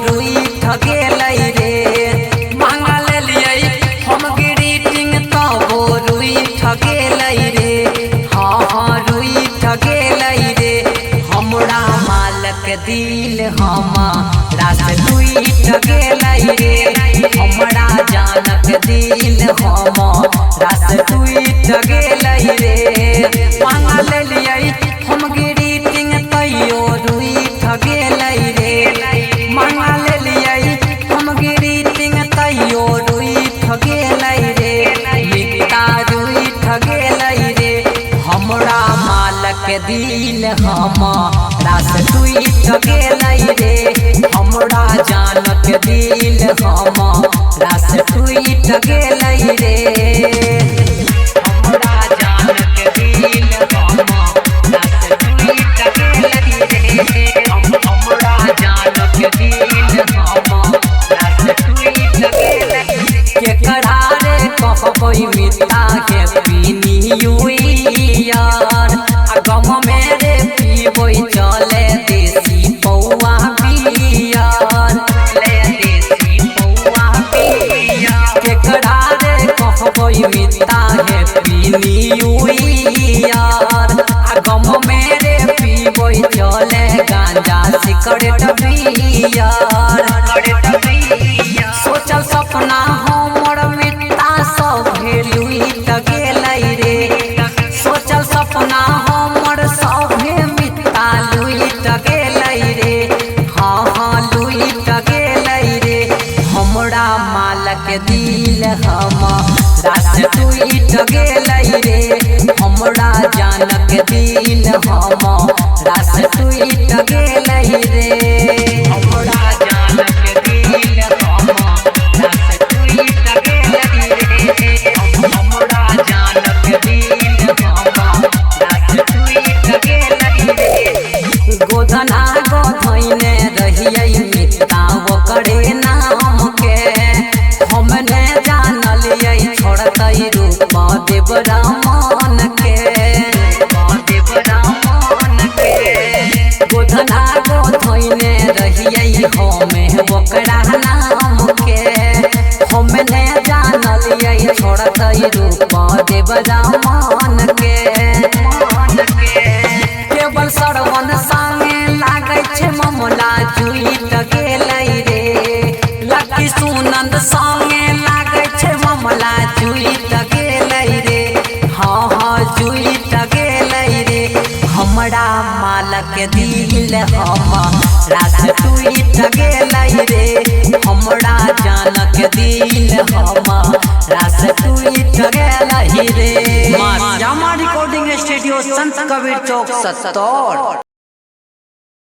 रूठ गेलै रे। मांगा लेलियै हम ग्रीटिंग तबो रूठ गेलै रे। हाँ रूठ गेलै रे। हमरा मालक दिल हमरा से रूठ गेलै रे। हमरा जानक दिल हमरा से रूठ गेलै रे। मांगा लेलियै हम ग्रीटिंग तैयो रूठ गेलै रे। मांगा लेलियै हम ग्रीटिंग तैयो रूठ गेलै रे। मिगता रूठ गेलै रे। हमरा मालक दिल हमरा से रूठ गेलै रे। हमरा जानक दिल हमरा से रूठ गेलै रे। हमरा जानक दिल हमरा से रूठ गेलै रे। हमरा जानक दिल हमरा से रूठ गेलै रे। केकरा रे कहबै मिता हैप्पी न्यू ईयर। गम मेरे पीबै चले देसी पौआ बियर। देसी पौआ बियर। केकरा रे कहबै मिता हैप्पी न्यू ईयर। गम मेरे पीबै चले गांजा सिगरेट बियर। सोचल सपना हमर मिता सब लुइट गेलै रे। सोचल सपना हमर सभे मिता लुइट गेलै रे। हाँ लुइट गेलै रे। हमरा मालक दिल हमरा से टूट गेलै रे। हमरा जानक दिल हमरा से टूट गेलै रे। हमरा जानक दिल हमरा से टूट गेलै रे। हमरा जानक दिल हमरा से टूट गेलै रे। गोधना गोधैने रहियै मिता ओकरे नाम के। हम ने जानलियै छोड़तै रूप देवरामन के। गोधना गोधैने रहियै हमे ओकरा नाम के। हम ने जानलियै छोड़तै रूप देवरामन के। केवल सरवन संगे लागै छै मामला जुइट गेलै रे। लकी सुनंद संगे लागै छै मामला जुइट गेलै रे। हाँ जुइट गेलै रे। हमरा मालक दिल हमरा से टूट गेलै रे। हमरा जानक दिल हमरा से टूट गेलै रे। रिकॉर्डिंग स्टूडियो संत कबीर चौक 70।